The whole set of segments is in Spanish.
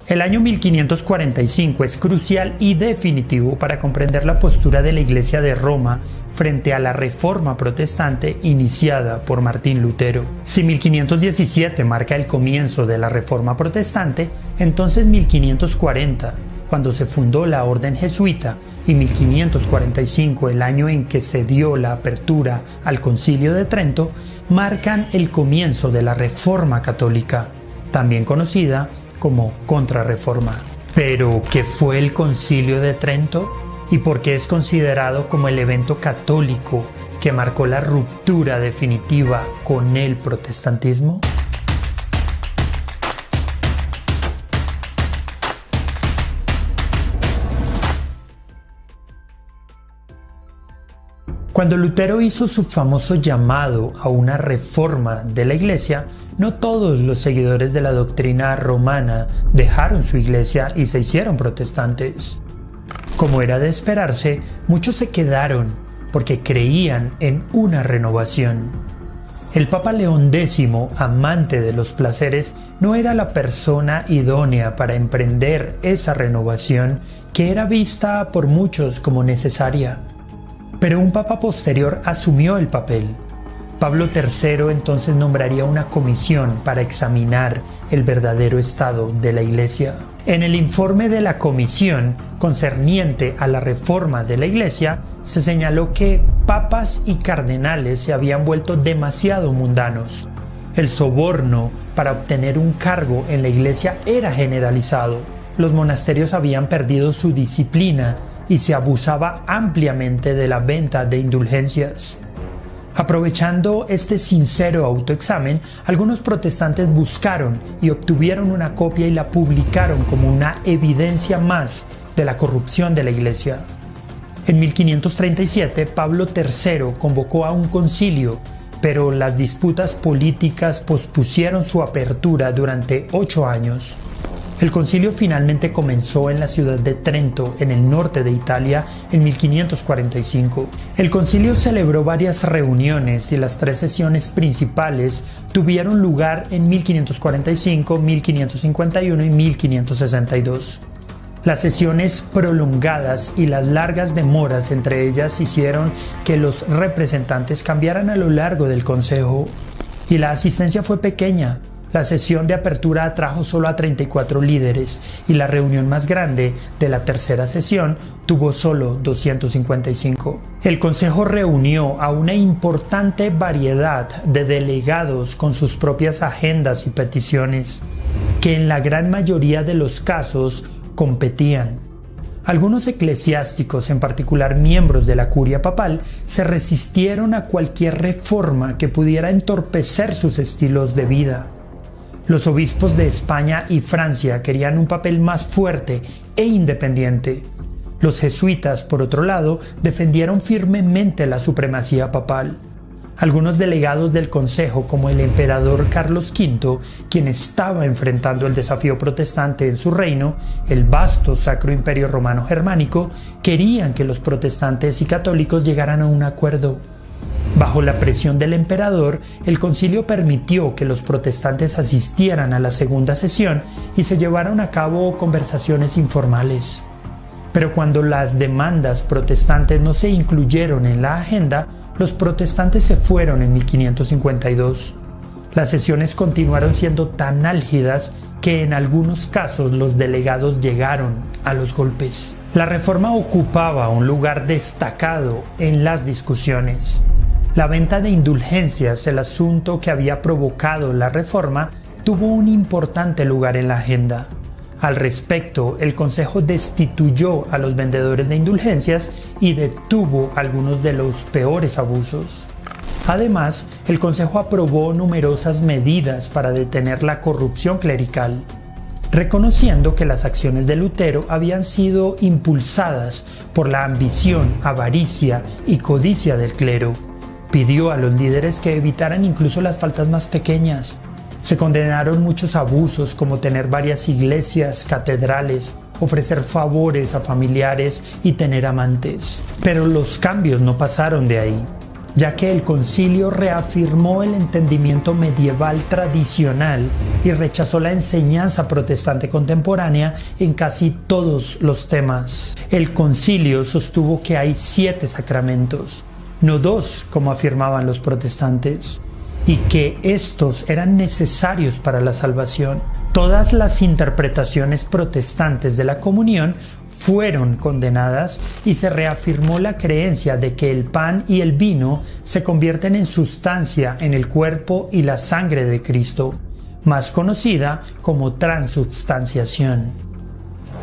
El año 1545 es crucial y definitivo para comprender la postura de la Iglesia de Roma frente a la Reforma protestante iniciada por Martín Lutero. Si 1517 marca el comienzo de la Reforma protestante, entonces 1540, cuando se fundó la Orden Jesuita, y 1545, el año en que se dio la apertura al Concilio de Trento, marcan el comienzo de la Reforma Católica, también conocida como Contrarreforma. Pero, ¿qué fue el Concilio de Trento? ¿Y por qué es considerado como el evento católico que marcó la ruptura definitiva con el protestantismo? Cuando Lutero hizo su famoso llamado a una reforma de la Iglesia, no todos los seguidores de la doctrina romana dejaron su iglesia y se hicieron protestantes. Como era de esperarse, muchos se quedaron porque creían en una renovación. El Papa León X, amante de los placeres, no era la persona idónea para emprender esa renovación que era vista por muchos como necesaria. Pero un papa posterior asumió el papel. Pablo III entonces nombraría una comisión para examinar el verdadero estado de la Iglesia. En el informe de la comisión concerniente a la reforma de la Iglesia, se señaló que papas y cardenales se habían vuelto demasiado mundanos. El soborno para obtener un cargo en la Iglesia era generalizado. Los monasterios habían perdido su disciplina y se abusaba ampliamente de la venta de indulgencias. Aprovechando este sincero autoexamen, algunos protestantes buscaron y obtuvieron una copia y la publicaron como una evidencia más de la corrupción de la Iglesia. En 1537, Pablo III convocó a un concilio, pero las disputas políticas pospusieron su apertura durante 8 años. El concilio finalmente comenzó en la ciudad de Trento, en el norte de Italia, en 1545. El concilio celebró varias reuniones y las 3 sesiones principales tuvieron lugar en 1545, 1551 y 1562. Las sesiones prolongadas y las largas demoras entre ellas hicieron que los representantes cambiaran a lo largo del consejo, y la asistencia fue pequeña. La sesión de apertura atrajo solo a 34 líderes y la reunión más grande de la tercera sesión tuvo solo 255. El Consejo reunió a una importante variedad de delegados con sus propias agendas y peticiones, que en la gran mayoría de los casos competían. Algunos eclesiásticos, en particular miembros de la curia papal, se resistieron a cualquier reforma que pudiera entorpecer sus estilos de vida. Los obispos de España y Francia querían un papel más fuerte e independiente. Los jesuitas, por otro lado, defendieron firmemente la supremacía papal. Algunos delegados del Consejo, como el emperador Carlos V, quien estaba enfrentando el desafío protestante en su reino, el vasto Sacro Imperio Romano Germánico, querían que los protestantes y católicos llegaran a un acuerdo. Bajo la presión del emperador, el concilio permitió que los protestantes asistieran a la segunda sesión y se llevaron a cabo conversaciones informales. Pero cuando las demandas protestantes no se incluyeron en la agenda, los protestantes se fueron en 1552. Las sesiones continuaron siendo tan álgidas que en algunos casos los delegados llegaron a los golpes. La reforma ocupaba un lugar destacado en las discusiones. La venta de indulgencias, el asunto que había provocado la reforma, tuvo un importante lugar en la agenda. Al respecto, el Consejo destituyó a los vendedores de indulgencias y detuvo algunos de los peores abusos. Además, el Consejo aprobó numerosas medidas para detener la corrupción clerical, reconociendo que las acciones de Lutero habían sido impulsadas por la ambición, avaricia y codicia del clero. Pidió a los líderes que evitaran incluso las faltas más pequeñas. Se condenaron muchos abusos como tener varias iglesias, catedrales, ofrecer favores a familiares y tener amantes. Pero los cambios no pasaron de ahí. ya que el concilio reafirmó el entendimiento medieval tradicional y rechazó la enseñanza protestante contemporánea en casi todos los temas. El concilio sostuvo que hay 7 sacramentos, no 2 como afirmaban los protestantes, y que estos eran necesarios para la salvación. Todas las interpretaciones protestantes de la comunión fueron condenadas y se reafirmó la creencia de que el pan y el vino se convierten en sustancia en el cuerpo y la sangre de Cristo, más conocida como transubstanciación.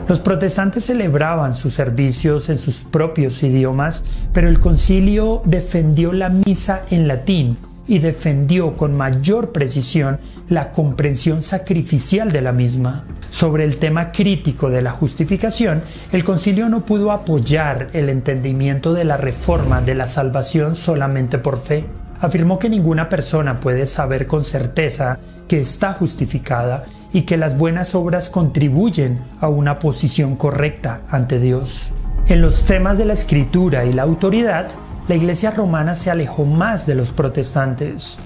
Los protestantes celebraban sus servicios en sus propios idiomas, pero el concilio defendió la misa en latín y defendió con mayor precisión la comprensión sacrificial de la misma. Sobre el tema crítico de la justificación, el concilio no pudo apoyar el entendimiento de la reforma de la salvación solamente por fe. Afirmó que ninguna persona puede saber con certeza que está justificada y que las buenas obras contribuyen a una posición correcta ante Dios. En los temas de la escritura y la autoridad, la Iglesia romana se alejó más de los protestantes.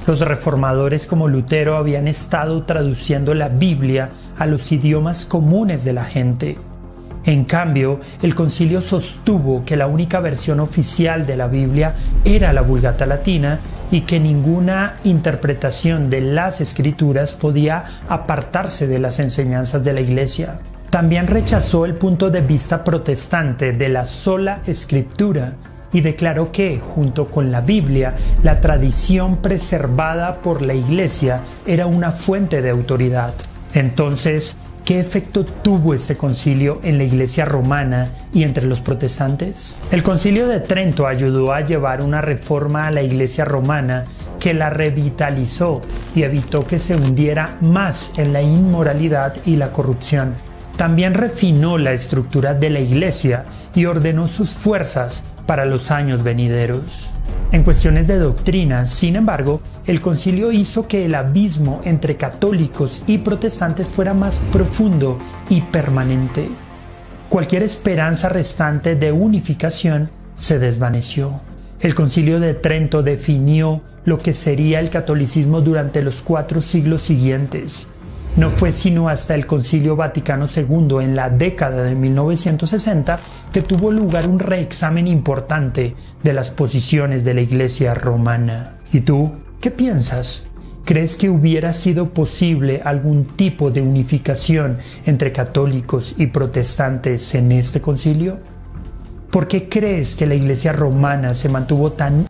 Los reformadores como Lutero habían estado traduciendo la Biblia a los idiomas comunes de la gente. En cambio, el concilio sostuvo que la única versión oficial de la Biblia era la Vulgata latina y que ninguna interpretación de las Escrituras podía apartarse de las enseñanzas de la Iglesia. También rechazó el punto de vista protestante de la sola Escritura y declaró que, junto con la Biblia, la tradición preservada por la Iglesia era una fuente de autoridad. Entonces, ¿qué efecto tuvo este concilio en la Iglesia romana y entre los protestantes? El Concilio de Trento ayudó a llevar una reforma a la Iglesia romana que la revitalizó y evitó que se hundiera más en la inmoralidad y la corrupción. También refinó la estructura de la Iglesia y ordenó sus fuerzas para los años venideros. En cuestiones de doctrina, sin embargo, el concilio hizo que el abismo entre católicos y protestantes fuera más profundo y permanente. Cualquier esperanza restante de unificación se desvaneció. El Concilio de Trento definió lo que sería el catolicismo durante los 4 siglos siguientes. No fue sino hasta el Concilio Vaticano II en la década de 1960 que tuvo lugar un reexamen importante de las posiciones de la Iglesia romana. ¿Y tú, qué piensas? ¿Crees que hubiera sido posible algún tipo de unificación entre católicos y protestantes en este concilio? ¿Por qué crees que la Iglesia romana se mantuvo tan